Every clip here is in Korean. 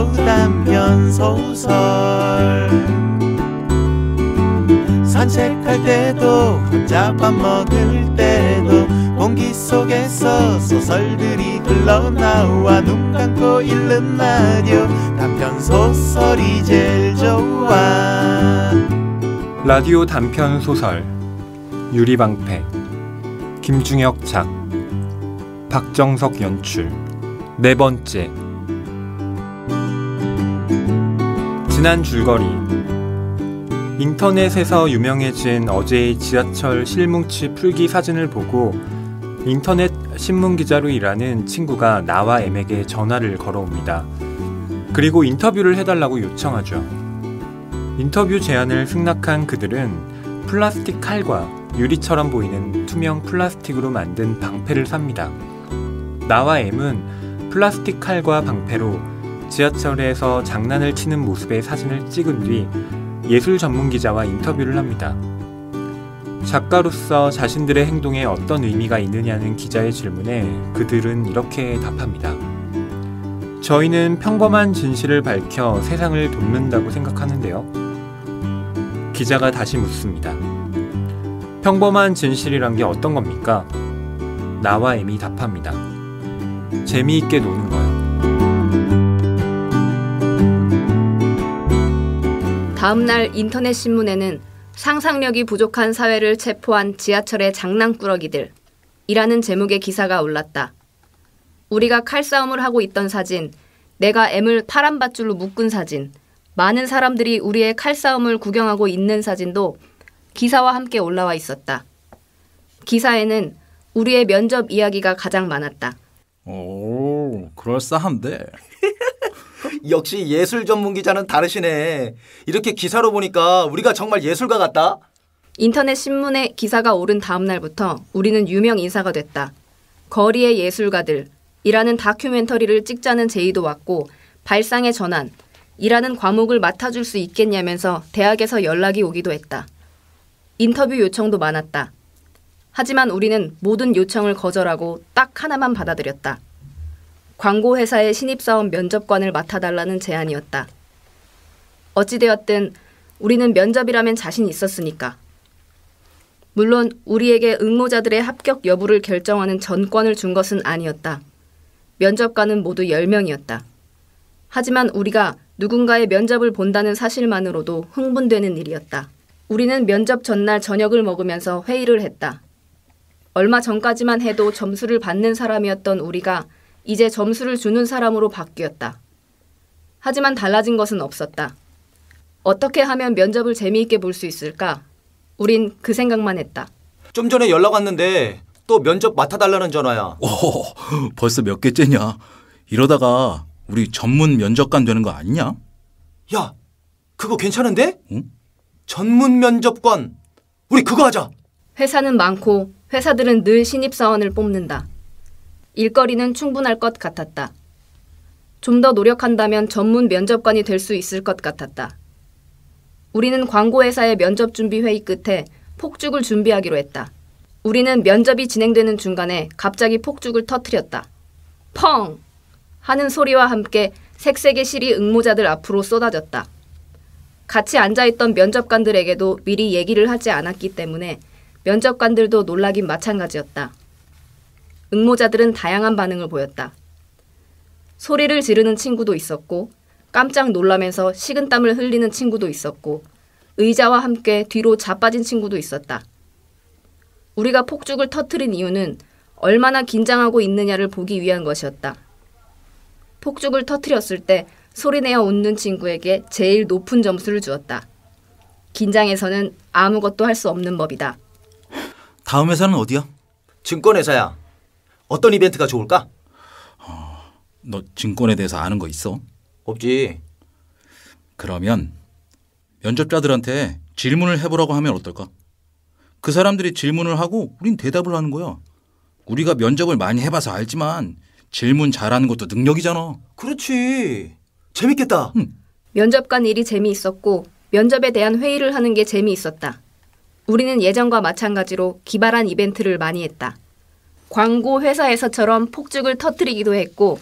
라디오 단편 소설. 산책할 때도 혼자 밥 먹을 때도 공기 속에서 소설들이 흘러나와 눈 감고 읽는 라디오 단편 소설이 제일 좋아. 라디오 단편 소설 유리방패, 김중혁 작, 박정석 연출. 네 번째. 지난 줄거리. 인터넷에서 유명해진 어제의 지하철 실뭉치 풀기 사진을 보고 인터넷 신문기자로 일하는 친구가 나와 M에게 전화를 걸어옵니다. 그리고 인터뷰를 해달라고 요청하죠. 인터뷰 제안을 승낙한 그들은 플라스틱 칼과 유리처럼 보이는 투명 플라스틱으로 만든 방패를 삽니다. 나와 M은 플라스틱 칼과 방패로 지하철에서 장난을 치는 모습의 사진을 찍은 뒤 예술 전문 기자와 인터뷰를 합니다. 작가로서 자신들의 행동에 어떤 의미가 있느냐는 기자의 질문에 그들은 이렇게 답합니다. 저희는 평범한 진실을 밝혀 세상을 돕는다고 생각하는데요. 기자가 다시 묻습니다. 평범한 진실이란 게 어떤 겁니까? 나와 M이 답합니다. 재미있게 노는 거요. 다음날 인터넷 신문에는 상상력이 부족한 사회를 체포한 지하철의 장난꾸러기들 이라는 제목의 기사가 올랐다. 우리가 칼싸움을 하고 있던 사진, 내가 M을 파란 밧줄로 묶은 사진, 많은 사람들이 우리의 칼싸움을 구경하고 있는 사진도 기사와 함께 올라와 있었다. 기사에는 우리의 면접 이야기가 가장 많았다. 오, 그럴싸한데. 역시 예술 전문 기자는 다르시네. 이렇게 기사로 보니까 우리가 정말 예술가 같다. 인터넷 신문에 기사가 오른 다음 날부터 우리는 유명 인사가 됐다. 거리의 예술가들이라는 다큐멘터리를 찍자는 제의도 왔고 발상의 전환이라는 과목을 맡아줄 수 있겠냐면서 대학에서 연락이 오기도 했다. 인터뷰 요청도 많았다. 하지만 우리는 모든 요청을 거절하고 딱 하나만 받아들였다. 광고회사의 신입사원 면접관을 맡아달라는 제안이었다. 어찌되었든 우리는 면접이라면 자신 있었으니까. 물론 우리에게 응모자들의 합격 여부를 결정하는 전권을 준 것은 아니었다. 면접관은 모두 10명이었다. 하지만 우리가 누군가의 면접을 본다는 사실만으로도 흥분되는 일이었다. 우리는 면접 전날 저녁을 먹으면서 회의를 했다. 얼마 전까지만 해도 점수를 받는 사람이었던 우리가 이제 점수를 주는 사람으로 바뀌었다. 하지만 달라진 것은 없었다. 어떻게 하면 면접을 재미있게 볼 수 있을까? 우린 그 생각만 했다. 좀 전에 연락 왔는데 또 면접 맡아달라는 전화야. 벌써 몇 개째냐? 이러다가 우리 전문 면접관 되는 거 아니냐? 야, 그거 괜찮은데? 응? 전문 면접관. 우리 그거 하자. 회사는 많고 회사들은 늘 신입사원을 뽑는다. 일거리는 충분할 것 같았다. 좀 더 노력한다면 전문 면접관이 될 수 있을 것 같았다. 우리는 광고회사의 면접 준비 회의 끝에 폭죽을 준비하기로 했다. 우리는 면접이 진행되는 중간에 갑자기 폭죽을 터뜨렸다. 펑! 하는 소리와 함께 색색의 실이 응모자들 앞으로 쏟아졌다. 같이 앉아있던 면접관들에게도 미리 얘기를 하지 않았기 때문에 면접관들도 놀라긴 마찬가지였다. 응모자들은 다양한 반응을 보였다. 소리를 지르는 친구도 있었고 깜짝 놀라면서 식은땀을 흘리는 친구도 있었고 의자와 함께 뒤로 자빠진 친구도 있었다. 우리가 폭죽을 터뜨린 이유는 얼마나 긴장하고 있느냐를 보기 위한 것이었다. 폭죽을 터뜨렸을 때 소리내어 웃는 친구에게 제일 높은 점수를 주었다. 긴장해서는 아무것도 할 수 없는 법이다. 다음 회사는 어디야? 증권회사야. 어떤 이벤트가 좋을까? 너 증권에 대해서 아는 거 있어? 없지. 그러면 면접자들한테 질문을 해보라고 하면 어떨까? 그 사람들이 질문을 하고 우린 대답을 하는 거야. 우리가 면접을 많이 해봐서 알지만 질문 잘하는 것도 능력이잖아. 그렇지. 재밌겠다. 면접관 일이 재미있었고 면접에 대한 회의를 하는 게 재미있었다. 우리는 예전과 마찬가지로 기발한 이벤트를 많이 했다. 광고 회사에서처럼 폭죽을 터뜨리기도 했고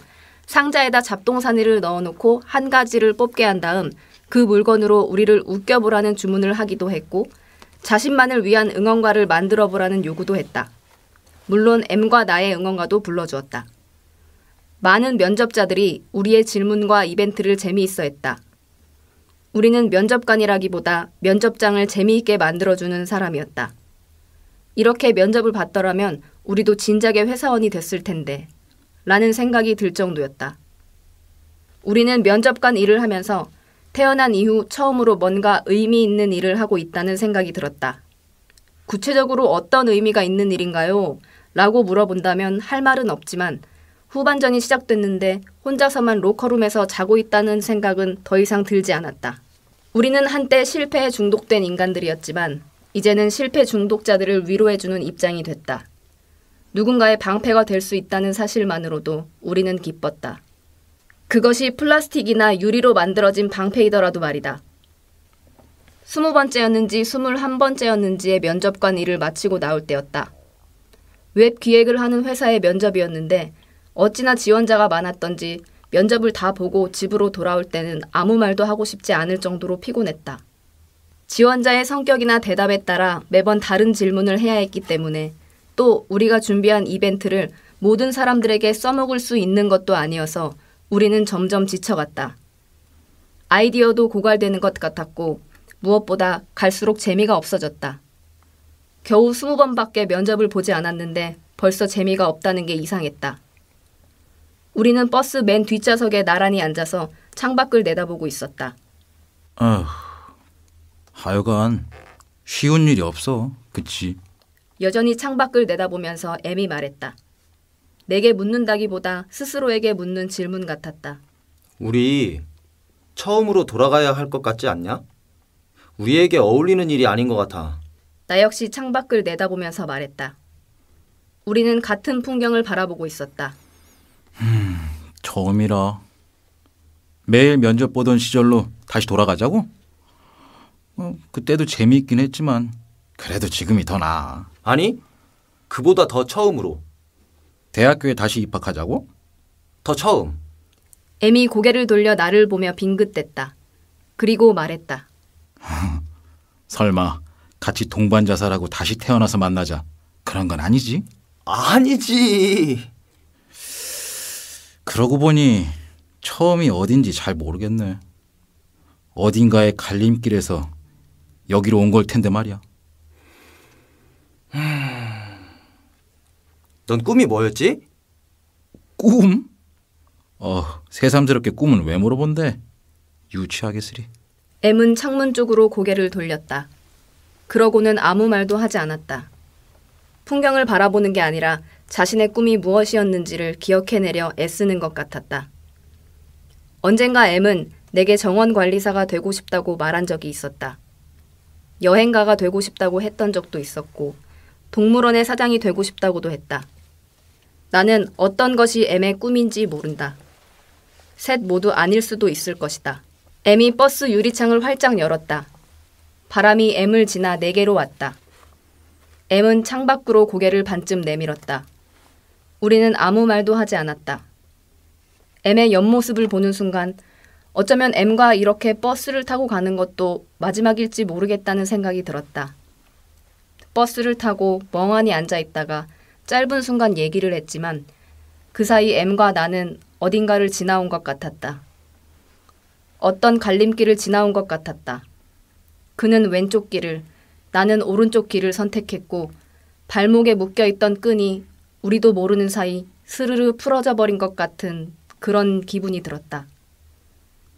상자에다 잡동사니를 넣어놓고 한 가지를 뽑게 한 다음 그 물건으로 우리를 웃겨보라는 주문을 하기도 했고 자신만을 위한 응원가를 만들어보라는 요구도 했다. 물론 M과 나의 응원가도 불러주었다. 많은 면접자들이 우리의 질문과 이벤트를 재미있어 했다. 우리는 면접관이라기보다 면접장을 재미있게 만들어주는 사람이었다. 이렇게 면접을 봤더라면 우리도 진작에 회사원이 됐을 텐데 라는 생각이 들 정도였다. 우리는 면접관 일을 하면서 태어난 이후 처음으로 뭔가 의미 있는 일을 하고 있다는 생각이 들었다. 구체적으로 어떤 의미가 있는 일인가요? 라고 물어본다면 할 말은 없지만 후반전이 시작됐는데 혼자서만 로커룸에서 자고 있다는 생각은 더 이상 들지 않았다. 우리는 한때 실패에 중독된 인간들이었지만 이제는 실패 중독자들을 위로해주는 입장이 됐다. 누군가의 방패가 될 수 있다는 사실만으로도 우리는 기뻤다. 그것이 플라스틱이나 유리로 만들어진 방패이더라도 말이다. 20번째였는지 21번째였는지의 면접관 일을 마치고 나올 때였다. 웹 기획을 하는 회사의 면접이었는데 어찌나 지원자가 많았던지 면접을 다 보고 집으로 돌아올 때는 아무 말도 하고 싶지 않을 정도로 피곤했다. 지원자의 성격이나 대답에 따라 매번 다른 질문을 해야 했기 때문에 또 우리가 준비한 이벤트를 모든 사람들에게 써먹을 수 있는 것도 아니어서 우리는 점점 지쳐갔다. 아이디어도 고갈되는 것 같았고 무엇보다 갈수록 재미가 없어졌다. 겨우 20번밖에 면접을 보지 않았는데 벌써 재미가 없다는 게 이상했다. 우리는 버스 맨 뒷좌석에 나란히 앉아서 창밖을 내다보고 있었다. 하여간 쉬운 일이 없어. 그치? 여전히 창밖을 내다보면서 M이 말했다. 내게 묻는다기보다 스스로에게 묻는 질문 같았다. 우리 처음으로 돌아가야 할 것 같지 않냐? 우리에게 어울리는 일이 아닌 것 같아. 나 역시 창밖을 내다보면서 말했다. 우리는 같은 풍경을 바라보고 있었다. 처음이라. 매일 면접 보던 시절로 다시 돌아가자고? 그때도 재미있긴 했지만 그래도 지금이 더 나아. 아니, 그보다 더 처음으로. 대학교에 다시 입학하자고? 더 처음. M이 고개를 돌려 나를 보며 빙긋댔다. 그리고 말했다. 설마 같이 동반 자살하고 다시 태어나서 만나자 그런 건 아니지? 아니지. 그러고 보니 처음이 어딘지 잘 모르겠네. 어딘가의 갈림길에서 여기로 온 걸 텐데 말이야. 넌 꿈이 뭐였지? 꿈? 새삼스럽게 꿈은 왜 물어본대? 유치하겠으리. M은 창문 쪽으로 고개를 돌렸다. 그러고는 아무 말도 하지 않았다. 풍경을 바라보는 게 아니라 자신의 꿈이 무엇이었는지를 기억해내려 애쓰는 것 같았다. 언젠가 M은 내게 정원관리사가 되고 싶다고 말한 적이 있었다. 여행가가 되고 싶다고 했던 적도 있었고 동물원의 사장이 되고 싶다고도 했다. 나는 어떤 것이 M의 꿈인지 모른다. 셋 모두 아닐 수도 있을 것이다. M이 버스 유리창을 활짝 열었다. 바람이 M을 지나 내게로 왔다. M은 창밖으로 고개를 반쯤 내밀었다. 우리는 아무 말도 하지 않았다. M의 옆모습을 보는 순간 어쩌면 M과 이렇게 버스를 타고 가는 것도 마지막일지 모르겠다는 생각이 들었다. 버스를 타고 멍하니 앉아있다가 짧은 순간 얘기를 했지만 그 사이 M과 나는 어딘가를 지나온 것 같았다. 어떤 갈림길을 지나온 것 같았다. 그는 왼쪽 길을, 나는 오른쪽 길을 선택했고 발목에 묶여있던 끈이 우리도 모르는 사이 스르르 풀어져 버린 것 같은 그런 기분이 들었다.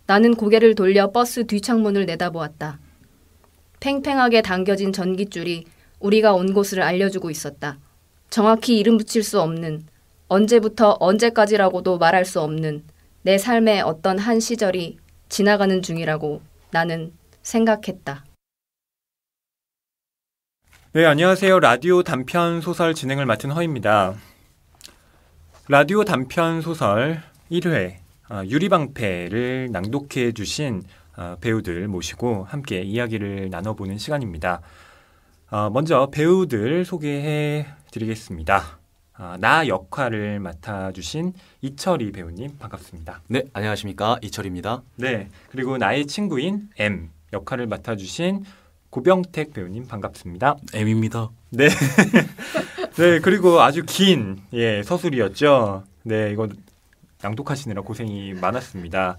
나는 고개를 돌려 버스 뒷창문을 내다보았다. 팽팽하게 당겨진 전깃줄이 우리가 온 곳을 알려주고 있었다. 정확히 이름 붙일 수 없는, 언제부터 언제까지라고도 말할 수 없는 내 삶의 어떤 한 시절이 지나가는 중이라고 나는 생각했다. 네, 안녕하세요. 라디오 단편 소설 진행을 맡은 허입니다. 라디오 단편 소설 1회 유리방패를 낭독해 주신 배우들 모시고 함께 이야기를 나눠보는 시간입니다. 먼저 배우들 소개해 드리겠습니다. 나 역할을 맡아주신 이철희 배우님 반갑습니다. 네, 안녕하십니까. 이철입니다. 네, 그리고 나의 친구인 M 역할을 맡아주신 고병택 배우님 반갑습니다. M입니다. 네, 네 그리고 아주 긴 서술이었죠. 네, 이거 낭독하시느라 고생이 많았습니다.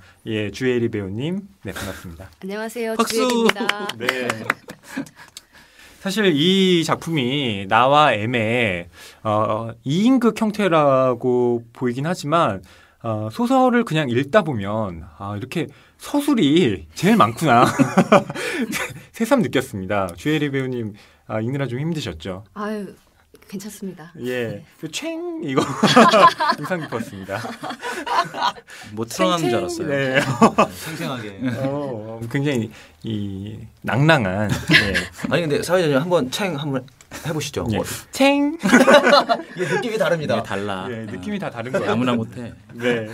주혜리 배우님, 네 반갑습니다. 안녕하세요. 박수! 주혜리입니다. 네. 사실 이 작품이 나와 M의 2인극 형태라고 보이긴 하지만 소설을 그냥 읽다 보면 이렇게 서술이 제일 많구나 새삼 느꼈습니다. 주혜리 배우님 읽느라 좀 힘드셨죠? 아유, 괜찮습니다. 예, 챙 이거 인상 깊었습니다. 뭐 틀어나는 줄 알았어요. 네. 생생하게. 굉장히 이 낭낭한. 아니 근데 사회자님 한번 한번 해보시죠. 챙. 이게 느낌이 다릅니다. 이게 달라. 느낌이 다 다른 거예요. 아무나 못해. 네.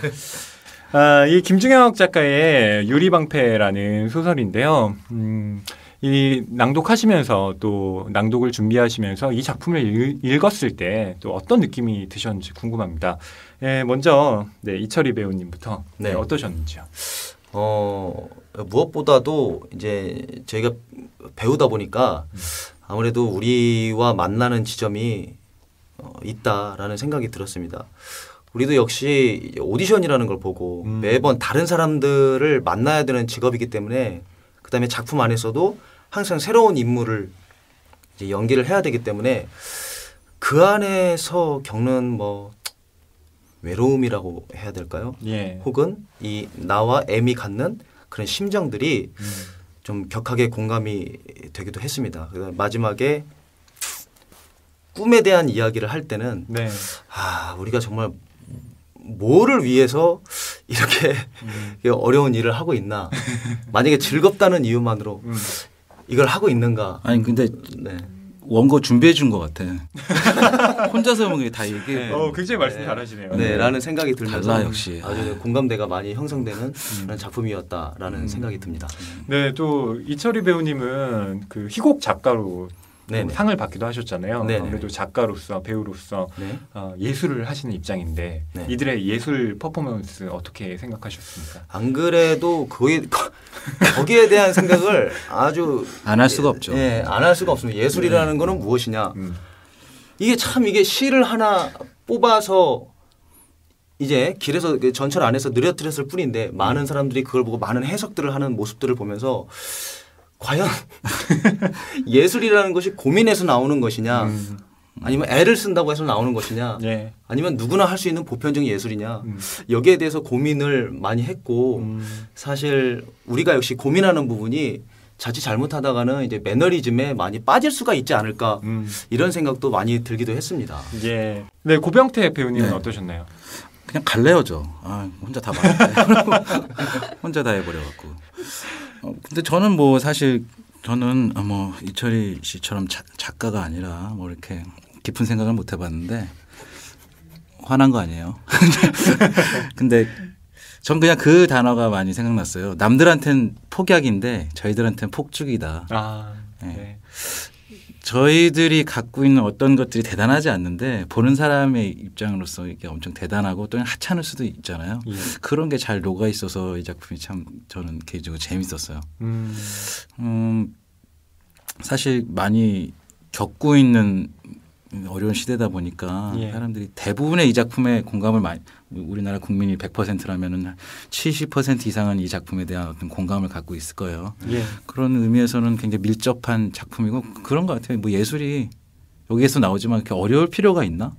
이 김중혁 작가의 유리방패라는 소설인데요. 이 낭독하시면서 또 낭독을 준비하시면서 이 작품을 읽었을 때 또 어떤 느낌이 드셨는지 궁금합니다. 먼저 이철희 배우님부터 네. 어떠셨는지요? 무엇보다도 이제 저희가 배우다 보니까 아무래도 우리와 만나는 지점이 있다라는 생각이 들었습니다. 우리도 역시 오디션이라는 걸 보고 매번 다른 사람들을 만나야 되는 직업이기 때문에 그다음에 작품 안에서도 항상 새로운 인물을 이제 연기를 해야 되기 때문에 그 안에서 겪는 뭐 외로움이라고 해야 될까요? 예. 혹은 이 나와 M이 갖는 그런 심정들이 좀 격하게 공감이 되기도 했습니다. 마지막에 꿈에 대한 이야기를 할 때는 네. 우리가 정말 뭐를 위해서 이렇게 어려운 일을 하고 있나? 만약에 즐겁다는 이유만으로 이걸 하고 있는가? 아니 근데 네. 원고 준비해 준 것 같아. 혼자서 다 얘기해. 굉장히 말씀 잘하시네요. 네, 라는 생각이 들면서 달라, 역시. 아주 공감대가 많이 형성되는 그런 작품이었다라는 생각이 듭니다. 네, 또 이철희 배우님은 그 희곡 작가로 네네. 상을 받기도 하셨잖아요. 네네. 아무래도 작가로서 배우로서 네. 예술을 하시는 입장인데 네. 이들의 예술 퍼포먼스 어떻게 생각하셨습니까? 안 그래도 거기에 대한 생각을 아주 안 할 수가 없죠. 예, 안 할 수가 없습니다. 예술이라는 거는 무엇이냐? 이게 시를 하나 뽑아서 이제 길에서 전철 안에서 느려뜨렸을 뿐인데 많은 사람들이 그걸 보고 많은 해석들을 하는 모습들을 보면서 과연 예술이라는 것이 고민해서 나오는 것이냐 아니면 애를 쓴다고 해서 나오는 것이냐 네. 아니면 누구나 할 수 있는 보편적인 예술이냐 여기에 대해서 고민을 많이 했고 사실 우리가 역시 고민하는 부분이 자칫 잘못하다가는 이제 매너리즘에 많이 빠질 수가 있지 않을까 이런 생각도 많이 들기도 했습니다. 예. 네, 고병태 배우님은 네. 어떠셨나요? 그냥 갈래요 저. 혼자 다 혼자 다 해버려갖고. 근데 저는 뭐 사실 저는 뭐 이철희 씨처럼 작가가 아니라 뭐 이렇게 깊은 생각을 못 해봤는데 화난 거 아니에요. 근데 전 그냥 그 단어가 많이 생각났어요. 남들한테는 폭약인데 저희들한테는 폭죽이다. 네. 네. 저희들이 갖고 있는 어떤 것들이 대단하지 않는데 보는 사람의 입장으로서 이게 엄청 대단하고 또는 하찮을 수도 있잖아요. 예. 그런 게 잘 녹아 있어서 이 작품이 참 저는 개인적으로 재밌었어요. 사실 많이 겪고 있는 어려운 시대다 보니까 예. 사람들이 대부분의 이 작품에 공감을 많이 우리나라 국민이 100%라면은 70% 이상은 이 작품에 대한 어떤 공감을 갖고 있을 거예요. 예. 그런 의미에서는 굉장히 밀접한 작품이고 그런 것 같아요. 뭐 예술이 여기에서 나오지만 이렇게 어려울 필요가 있나?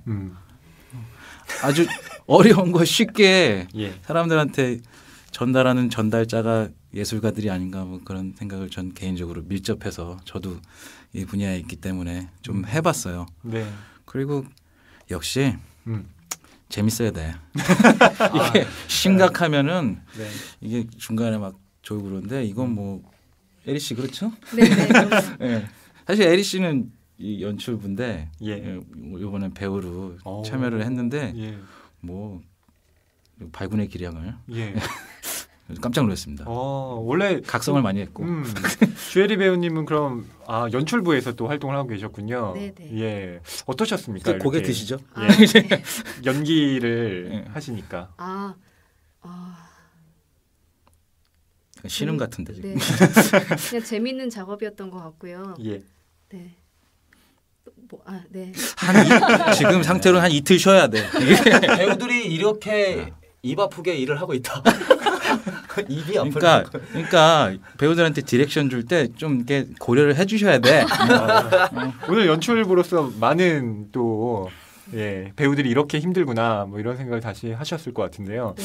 아주 어려운 거 쉽게 예. 사람들한테 전달하는 전달자가 예술가들이 아닌가 뭐 그런 생각을 전 개인적으로 밀접해서 저도 이 분야에 있기 때문에 좀 해봤어요. 네. 그리고 역시 재밌어야 돼. 이게 심각하면은 네. 이게 중간에 막 졸고 그러는데 이건 뭐 에리 씨 그렇죠? 네네. 네. 사실 에리 씨는 이 연출부인데 예. 이번에 배우로 참여를 했는데 예. 뭐 발군의 기량을 예. 그래서 깜짝 놀랐습니다. 원래 각성을 많이 했고. 주혜리 배우님은 그럼 연출부에서 또 활동을 하고 계셨군요. 네네. 예, 어떠셨습니까? 고개 이렇게, 드시죠? 예, 연기를 하시니까. 신음 같은데 지금. 네. 그냥 재밌는 작업이었던 것 같고요. 예. 네. 네. 지금 상태로는 한 이틀 쉬어야 돼. 배우들이 이렇게 입 아프게 일을 하고 있다. 입이 그러니까 배우들한테 디렉션 줄 때 좀 이렇게 고려를 해주셔야 돼. 오늘 연출부로서 많은 또 배우들이 이렇게 힘들구나 뭐 이런 생각을 다시 하셨을 것 같은데요.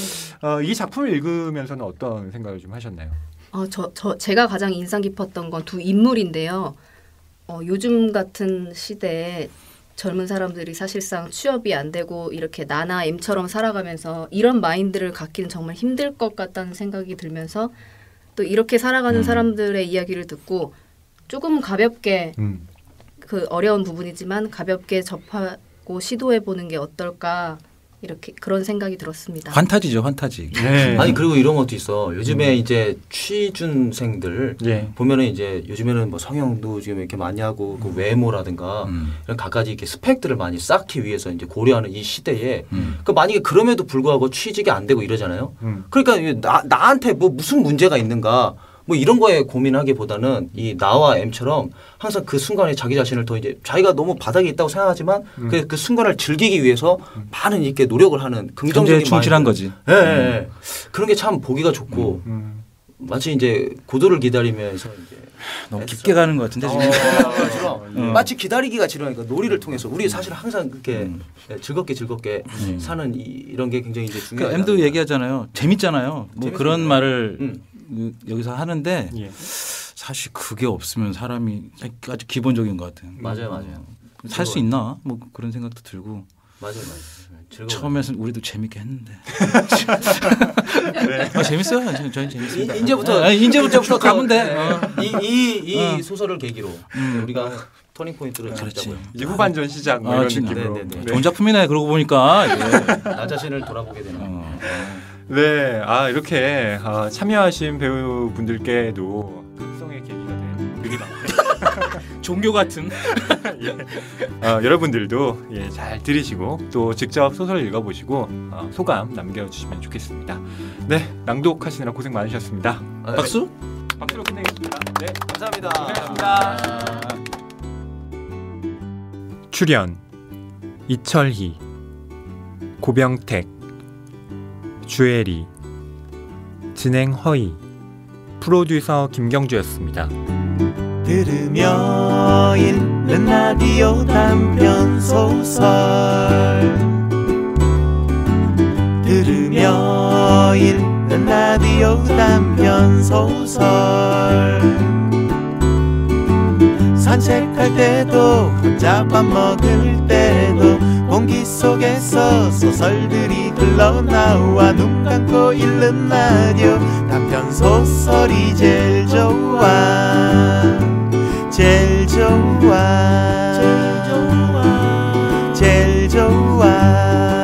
이 작품을 읽으면서는 어떤 생각을 좀 하셨나요? 제가 가장 인상 깊었던 건 두 인물인데요. 요즘 같은 시대에 젊은 사람들이 사실상 취업이 안 되고 이렇게 나나 M처럼 살아가면서 이런 마인드를 갖기는 정말 힘들 것 같다는 생각이 들면서 또 이렇게 살아가는 사람들의 이야기를 듣고 조금 가볍게 그 어려운 부분이지만 가볍게 접하고 시도해보는 게 어떨까 이렇게 그런 생각이 들었습니다. 환타지죠, 환타지. 네. 아니 그리고 이런 것도 있어. 요즘에 이제 취준생들 예. 보면은 이제 요즘에는 뭐 성형도 지금 이렇게 많이 하고 그 외모라든가 이런 갖가지 이렇게 스펙들을 많이 쌓기 위해서 이제 고려하는 이 시대에 그 만약에 그럼에도 불구하고 취직이 안 되고 이러잖아요. 그러니까 나한테 뭐 무슨 문제가 있는가? 뭐 이런 거에 고민하기보다는 이 나와 M처럼 항상 그 순간에 자기 자신을 더 이제 자기가 너무 바닥에 있다고 생각하지만 그 순간을 즐기기 위해서 많은 이렇게 노력을 하는 긍정적인 충실한 거지. 예. 그런 게 참 보기가 좋고 마치 이제 고도를 기다리면서 이제 너무 깊게 가는 것 같은데 지금. 마치 기다리기가 지루하니까 놀이를 통해서 우리 사실 항상 그렇게 즐겁게 사는 이런 게 굉장히 이제 중요해요. 그러니까 M도 얘기하잖아요. 재밌잖아요. 뭐 그런 말을 여기서 하는데 사실 그게 없으면 사람이 아주 기본적인 것 같아요. 맞아요. 살 수 있나? 뭐 그런 생각도 들고. 맞아요. 처음에는 우리도 재밌게 했는데. 재밌어요. 저희 재밌습니다. 이제부터 가면 돼. 이 소설을 계기로 우리가 터닝 포인트를 잡자고요. 이제 후반전 시작 뭐 이런 느낌으로. 네. 좋은 작품이네. 그러고 보니까 나 자신을 돌아보게 되는. 네, 이렇게 참여하신 배우분들께도 각성의 계기가 된 느리방패 종교 같은. 여러분들도 잘 들으시고 또 직접 소설을 읽어보시고 소감 남겨주시면 좋겠습니다. 네, 낭독하시느라 고생 많으셨습니다. 박수? 박수로 끝내겠습니다. 네, 감사합니다. 고생하셨습니다. 출연 이철희, 고병택, 주혜리, 진행 허희, 프로듀서 김경주였습니다. 들으며 읽는 라디오 단편 소설 들으며 읽는 라디오 단편 소설 산책할 때도 혼자 밥 먹을 때도 공기 속에서 소설들이 흘러나와 눈 감고 읽는 라디오 단편 소설이 제일 좋아 제일 좋아 제일 좋아